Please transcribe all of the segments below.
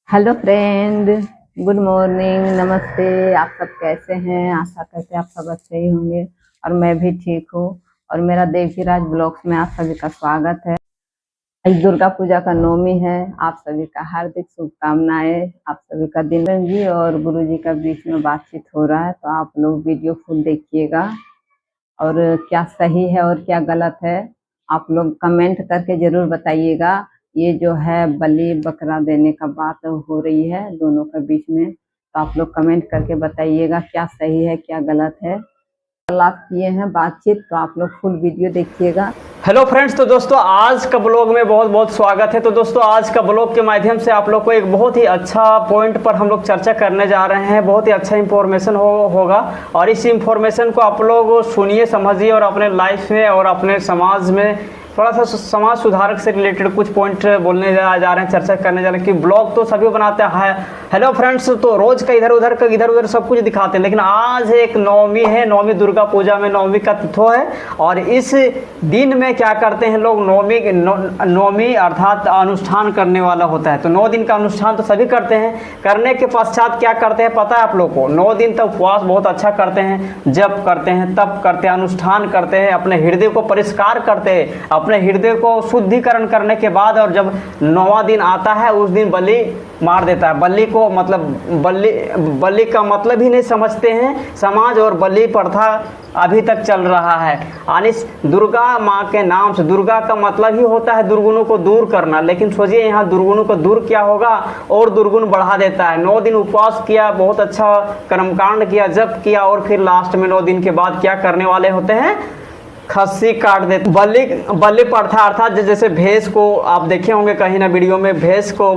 Hello friend, good morning, नमस्ते। आप सब कैसे हैं? आशा करते हैं आप सब अच्छे ही होंगे और मैं भी ठीक हूँ। और मेरा देवकीराज ब्लॉग्स में आप सभी का स्वागत है। आज दुर्गा पूजा का नवमी है। आप सभी का हार्दिक शुभकामनाएं। आप सभी का दिन जी और गुरु जी का बीच में बातचीत हो रहा है, तो आप लोग वीडियो फुल देखिएगा और क्या सही है और क्या गलत है आप लोग कमेंट करके जरूर बताइएगा। ये जो है बलि बकरा देने का बात हो रही है दोनों के बीच में, तो आप लोग कमेंट करके बताइएगा क्या सही है क्या गलत है। कल आप किए हैं बातचीत, तो आप लोग फुल वीडियो देखिएगा। हेलो फ्रेंड्स, तो दोस्तों आज का ब्लॉग में बहुत बहुत स्वागत है। तो दोस्तों आज का ब्लॉग के माध्यम से आप लोग को एक बहुत ही अच्छा पॉइंट पर हम लोग चर्चा करने जा रहे हैं। बहुत ही अच्छा इंफॉर्मेशन होगा और इस इंफॉर्मेशन को आप लोग सुनिए, समझिए और अपने लाइफ में और अपने समाज में थोड़ा सा समाज सुधारक से रिलेटेड कुछ पॉइंट बोलने जा रहे हैं, चर्चा करने जा रहे हैं कि ब्लॉग तो सभी बनाते हैं। हेलो फ्रेंड्स, तो रोज का इधर उधर सब कुछ दिखाते हैं, लेकिन आज एक नवमी है। नवमी दुर्गा पूजा में नवमी का तिथि है और इस दिन में क्या करते हैं लोग, नवमी अर्थात अनुष्ठान करने वाला होता है। तो 9 दिन का अनुष्ठान तो सभी करते हैं। करने के पश्चात क्या करते हैं पता है आप लोग को? 9 दिन तक उपवास बहुत अच्छा करते हैं, जप करते हैं, तप करते हैं, अनुष्ठान करते हैं, अपने हृदय को परिष्कार करते हैं, अपने हृदय को शुद्धिकरण करने के बाद और जब 9वां दिन आता है उस दिन बलि मार देता है। बलि को मतलब बलि का मतलब ही नहीं समझते हैं समाज, और बलि प्रथा अभी तक चल रहा है। यानी दुर्गा माँ के नाम से, दुर्गा का मतलब ही होता है दुर्गुणों को दूर करना, लेकिन सोचिए यहाँ दुर्गुणों को दूर क्या होगा और दुर्गुण बढ़ा देता है। 9 दिन उपवास किया, बहुत अच्छा कर्मकांड किया, जप किया और फिर लास्ट में 9 दिन के बाद क्या करने वाले होते हैं? खस्सी काट देते। बलि प्रथा अर्थात जैसे भैंस को आप देखे होंगे कहीं ना वीडियो में, भैंस को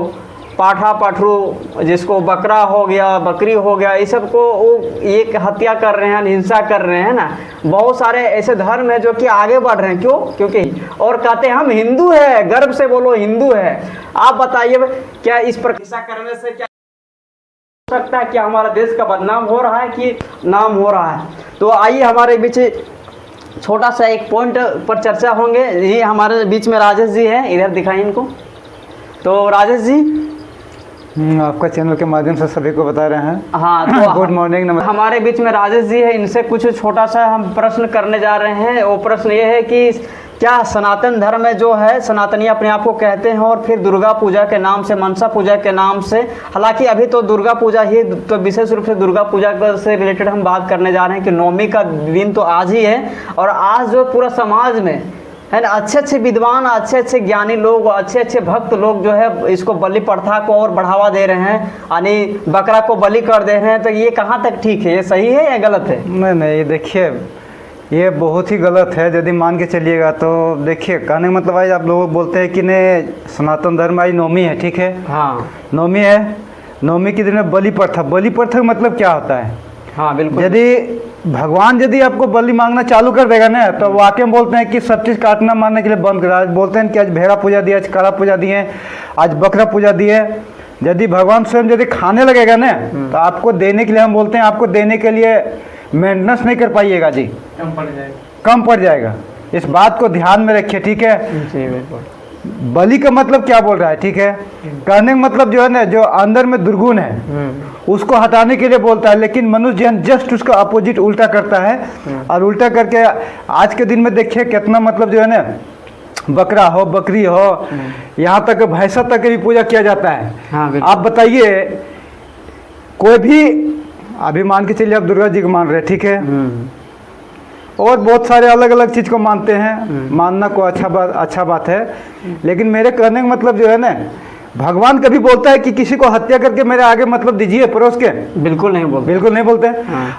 पाठा पाठरू जिसको बकरा हो गया, बकरी हो गया, ये सब को वो एक हत्या कर रहे हैं, हिंसा कर रहे हैं ना। बहुत सारे ऐसे धर्म है जो कि आगे बढ़ रहे हैं। क्यों? क्योंकि और कहते हैं हम हिंदू है, गर्व से बोलो हिंदू है। आप बताइए क्या इस पर हिंसा करने से क्या हो सकता है? क्या हमारा देश का बदनाम हो रहा है कि नाम हो रहा है? तो आइए हमारे बीच छोटा सा एक पॉइंट पर चर्चा होंगे। ये हमारे बीच में राजेश जी हैं, इधर दिखाइए इनको। तो राजेश जी आपका चैनल के माध्यम से सभी को बता रहे हैं। हाँ, तो गुड मॉर्निंग। हमारे बीच में राजेश जी है, इनसे कुछ छोटा सा हम प्रश्न करने जा रहे हैं। वो प्रश्न ये है कि क्या सनातन धर्म में जो है, सनातनी अपने आप को कहते हैं और फिर दुर्गा पूजा के नाम से, मनसा पूजा के नाम से, हालांकि अभी तो दुर्गा पूजा ही, तो विशेष रूप से दुर्गा पूजा से रिलेटेड हम बात करने जा रहे हैं कि नवमी का दिन तो आज ही है और आज जो पूरा समाज में है ना, अच्छे अच्छे विद्वान, अच्छे अच्छे ज्ञानी लोग, अच्छे अच्छे भक्त लोग जो है इसको बलि प्रथा को और बढ़ावा दे रहे हैं, यानी बकरा को बलि कर दे रहे हैं। तो ये कहाँ तक ठीक है? ये सही है या गलत है? नहीं, देखिए ये बहुत ही गलत है। यदि मान के चलिएगा तो देखिए, कहने का मतलब आज आप लोग बोलते हैं कि नहीं सनातन धर्म आज नवमी है, ठीक है, हाँ नवमी है। नवमी के दिन में बलि प्रथा का मतलब क्या होता है? हाँ बिल्कुल। यदि भगवान यदि आपको बलि मांगना चालू कर देगा ना, तो वाकई में बोलते हैं कि सब चीज़ काटना मारने के लिए बंद करा। बोलते हैं कि आज भेड़ा पूजा दिए, आज काला पूजा दिए, आज बकरा पूजा दिए। यदि भगवान स्वयं यदि खाने लगेगा ना, तो आपको देने के लिए, हम बोलते हैं आपको देने के लिए मेंटेनेंस नहीं कर पाइएगा जी, कम पड़ जाएगा। इस बात को ध्यान में रखिए, ठीक है जी बिल्कुल। बलि का मतलब क्या बोल रहा है, ठीक है, कहने का मतलब जो है ना, जो अंदर में दुर्गुण है उसको हटाने के लिए बोलता है, लेकिन मनुष्य जस्ट उसका अपोजिट उल्टा करता है। और उल्टा करके आज के दिन में देखिए कितना मतलब जो है ना, बकरा हो, बकरी हो, यहाँ तक भैंसा तक भी पूजा किया जाता है। हाँ, आप बताइए, कोई भी अभी मान के चलिए आप दुर्गा जी को मान रहे हैं, ठीक है, और बहुत सारे अलग अलग चीज़ को मानते हैं, मानना को अच्छा बात है, लेकिन मेरे कहने का मतलब जो है ना, भगवान कभी बोलता है कि किसी को हत्या करके मेरे आगे मतलब दीजिए परोस के? बिल्कुल नहीं बोलते, बिल्कुल नहीं बोलते।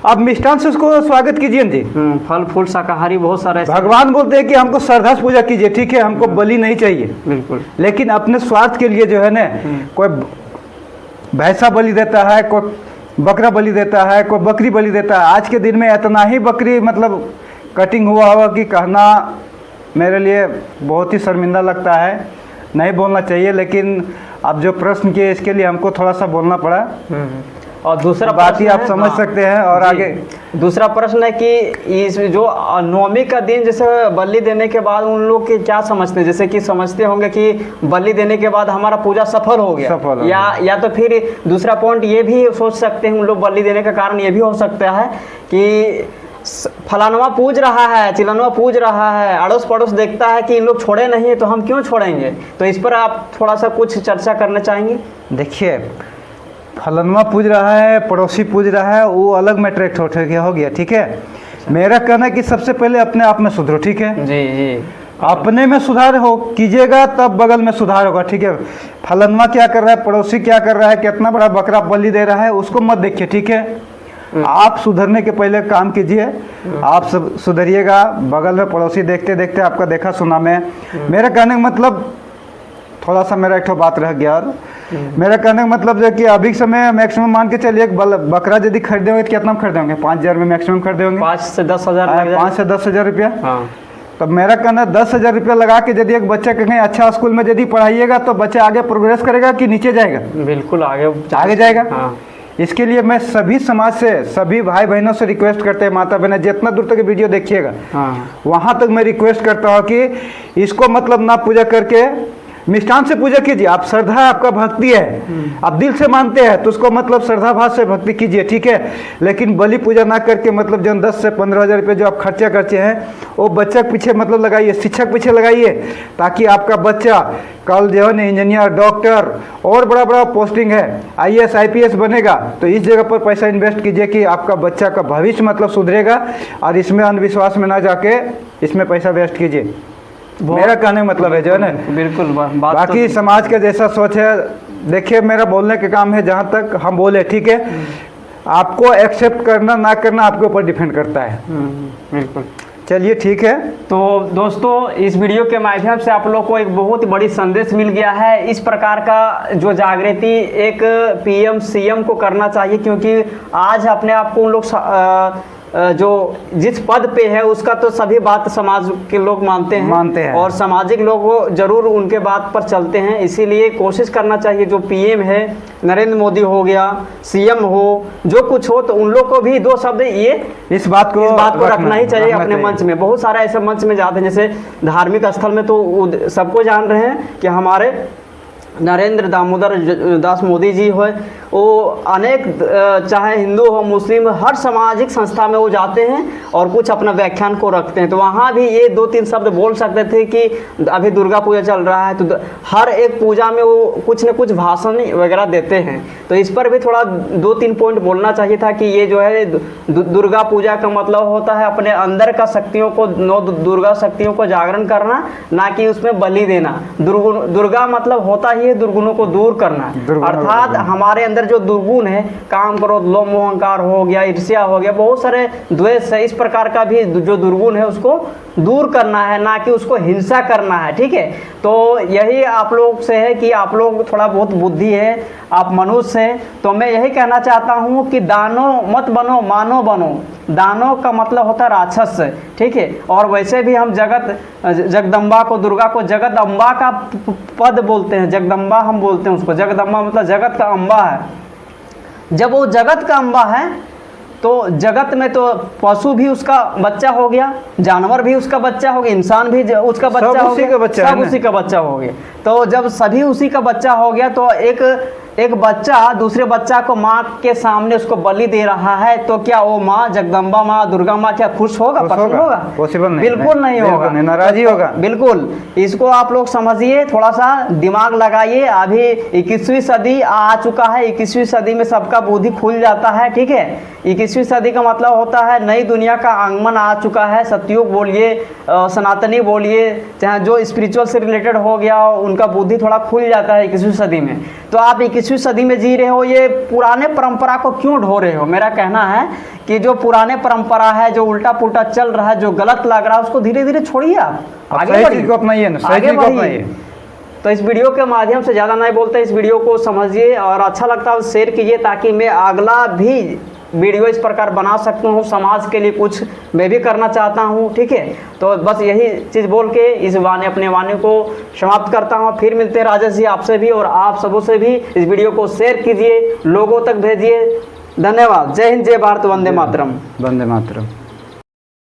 आप मिष्ठान से उसको स्वागत कीजिए जी, फल फूल शाकाहारी बहुत सारे। भगवान बोलते हैं कि हमको श्रद्धा से पूजा कीजिए, ठीक है, हमको बलि नहीं चाहिए। बिल्कुल। लेकिन अपने स्वार्थ के लिए जो है ना, कोई भैंसा बलि देता है, कोई बकरा बलि देता है, कोई बकरी बलि देता है। आज के दिन में इतना ही बकरी मतलब कटिंग हुआ कि कहना मेरे लिए बहुत ही शर्मिंदा लगता है, नहीं बोलना चाहिए, लेकिन अब जो प्रश्न किए इसके लिए हमको थोड़ा सा बोलना पड़ा। और दूसरा बात ही प्रश्न आप है, समझ हाँ, सकते हैं। और जी। आगे दूसरा प्रश्न है कि इस जो नवमी का दिन जैसे बलि देने के बाद उन लोग के क्या समझते हैं, जैसे कि समझते होंगे कि बलि देने के बाद हमारा पूजा सफल हो गया, सफल हो या तो फिर दूसरा पॉइंट ये भी सोच सकते हैं उन लोग, बलि देने का कारण ये भी हो सकता है कि फलानवा पूज रहा है, चिलनवा पूज रहा है, अड़ोस पड़ोस देखता है कि इन लोग छोड़े नहीं है तो हम क्यों छोड़ेंगे। तो इस पर आप थोड़ा सा कुछ चर्चा करना चाहेंगे। देखिए, फलनवा पूज रहा है, पड़ोसी पूज रहा है, वो अलग मैटर हो गया, ठीक है। मेरा कहना है कि सबसे पहले अपने आप में सुधरो, ठीक है। जी जी, अपने में सुधार हो कीजिएगा तब बगल में सुधार होगा, ठीक है। फलनवा क्या कर रहा है, पड़ोसी क्या कर रहा है, कितना बड़ा बकरा बलि दे रहा है, उसको मत देखिए, ठीक है। आप सुधरने के पहले काम कीजिए, आप सब सुधरिएगा। बगल में पड़ोसी देखते देखते आपका देखा सुना में। मेरा कहने का मतलब थोड़ा सा मेरा एक ठो बात रह गया। और मेरा कहने का मतलब जो है कि अभी समय मैक्सिमम मान के चलिए एक बकरा यदि खरीदेंगे तो कितना में खरीदेंगे, 5,000 में मैक्सिमम खरीदेंगे, 5 से 10 हज़ार, 5 से 10,000 रुपया। हाँ, तो मेरा कहना 10,000 रुपया लगा के यदि एक बच्चे कहीं अच्छा स्कूल में यदि पढ़ाइएगा तो बच्चा आगे प्रोग्रेस करेगा कि नीचे जाएगा, बिल्कुल आगे जाएगा। हाँ, इसके लिए मैं सभी समाज से, सभी भाई बहनों से रिक्वेस्ट करते हैं, माता बहनें जितना दूर तक वीडियो देखिएगा हाँ, वहाँ तक मैं रिक्वेस्ट करता हूँ कि इसको मतलब ना पूजा करके मिष्ठान से पूजा कीजिए। आप श्रद्धा, आपका भक्ति है, आप दिल से मानते हैं तो उसको मतलब श्रद्धा भाव से भक्ति कीजिए, ठीक है। लेकिन बलि पूजा ना करके मतलब जो 10 से 15,000 रुपये जो आप खर्चा करते हैं वो बच्चा के पीछे मतलब लगाइए, शिक्षक पीछे लगाइए, ताकि आपका बच्चा कल जो है ना इंजीनियर, डॉक्टर और बड़ा बड़ा पोस्टिंग है, IAS IPS बनेगा। तो इस जगह पर पैसा इन्वेस्ट कीजिए कि आपका बच्चा का भविष्य मतलब सुधरेगा, और इसमें अंधविश्वास में ना जाके इसमें पैसा वेस्ट कीजिए। मेरा कहने का मतलब है जो है ना, बिल्कुल बात बाकी तो, समाज का जैसा सोच है, देखिए मेरा बोलने का काम है जहाँ तक हम बोले, ठीक है। आपको एक्सेप्ट करना ना करना आपके ऊपर डिपेंड करता है। बिल्कुल। चलिए ठीक है। तो दोस्तों, इस वीडियो के माध्यम से आप लोग को एक बहुत ही बड़ी संदेश मिल गया है। इस प्रकार का जो जागृति एक PM CM को करना चाहिए, क्योंकि आज अपने आप को उन लोग जो जिस पद पे है उसका तो सभी बात समाज के लोग मानते हैं और सामाजिक लोग जरूर उनके बात पर चलते हैं। इसीलिए कोशिश करना चाहिए, जो PM है, नरेंद्र मोदी हो गया, CM हो, जो कुछ हो, तो उन लोग को भी 2 शब्द इस बात को रखना ही चाहिए अपने मंच में। बहुत सारे ऐसे मंच में जाते हैं, जैसे धार्मिक स्थल में तो सबको जान रहे हैं कि हमारे नरेंद्र दामोदर दास मोदी जी हो, वो अनेक चाहे हिंदू हो, मुस्लिम, हर सामाजिक संस्था में वो जाते हैं और कुछ अपना व्याख्यान को रखते हैं। तो वहाँ भी ये 2-3 शब्द बोल सकते थे कि अभी दुर्गा पूजा चल रहा है, तो हर एक पूजा में वो कुछ न कुछ भाषण वगैरह देते हैं। तो इस पर भी थोड़ा 2-3 पॉइंट बोलना चाहिए था कि ये जो है दुर्गा पूजा का मतलब होता है अपने अंदर का शक्तियों को, 9 दुर्गा शक्तियों को जागरण करना, ना कि उसमें बलि देना। दुर्गा मतलब होता ही है दुर्गुणों को दूर करना, अर्थात हमारे अंदर जो दुर्गुण है, काम क्रोध लोभ मोह अहंकार हो गया, ईर्ष्या हो गया, बहुत सारे द्वेष है, इस प्रकार का भी जो दुर्गुण है उसको दूर करना है, ना कि उसको हिंसा करना है, ठीक है। तो यही आप लोग से है कि आप लोग थोड़ा बहुत बुद्धि है, आप मनुष्य हैं, तो मैं यही कहना चाहता हूँ कि दानो मत बनो, मानो बनो। दानों का मतलब होता है राक्षस, ठीक है। और वैसे भी हम जगदम्बा को, दुर्गा को जगदम्बा का पद बोलते हैं, जगदम्बा हम बोलते हैं उसको। जगदम्बा मतलब जगत का अम्बा है। जब वो जगत का अम्बा है तो जगत में तो पशु भी उसका बच्चा हो गया, जानवर भी उसका बच्चा हो गया, इंसान भी उसका बच्चा हो गया, सब उसी का बच्चा हो गया। तो जब सभी उसी का बच्चा हो गया तो एक बच्चा दूसरे बच्चा को माँ के सामने उसको बलि दे रहा है, तो क्या वो माँ जगदम्बा माँ, दुर्गा माँ क्या खुश होगा? पसंद होगा? पॉसिबल नहीं, बिल्कुल नहीं होगा, नाराजी होगा। बिल्कुल। इसको आप लोग समझिए, थोड़ा सा दिमाग लगाइए। अभी 21वीं सदी आ चुका है, 21वीं सदी में सबका बुद्धि खुल जाता है, ठीक है। 21वीं सदी का मतलब होता है नई दुनिया का आगमन आ चुका है। सतयुग बोलिए, सनातनी बोलिए, चाहे जो स्पिरिचुअल से रिलेटेड हो गया, उनका बुद्धि थोड़ा खुल जाता है 21वीं सदी में। तो आप 21वीं सदी में जी रहे हो, ये पुराने परंपरा को क्यों ढो रहे हो? मेरा कहना है कि जो पुराने परंपरा है, जो उल्टा पुल्टा चल रहा है, जो गलत लग रहा है, उसको धीरे धीरे छोड़िए, आप आगे बढ़िए। तो इस वीडियो के माध्यम से ज़्यादा नहीं बोलते, इस वीडियो को समझिए और अच्छा लगता है शेयर कीजिए, ताकि मैं अगला भी वीडियो इस प्रकार बना सकता हूँ, समाज के लिए कुछ मैं भी करना चाहता हूँ। ठीक है, तो बस यही चीज़ बोल के इस अपने वाणी को समाप्त करता हूँ। फिर मिलते हैं राजेश जी आपसे भी, और आप सबों से भी इस वीडियो को शेयर कीजिए, लोगों तक भेजिए। धन्यवाद। जय हिंद, जय भारत, वंदे मातरम। वंदे मातरम।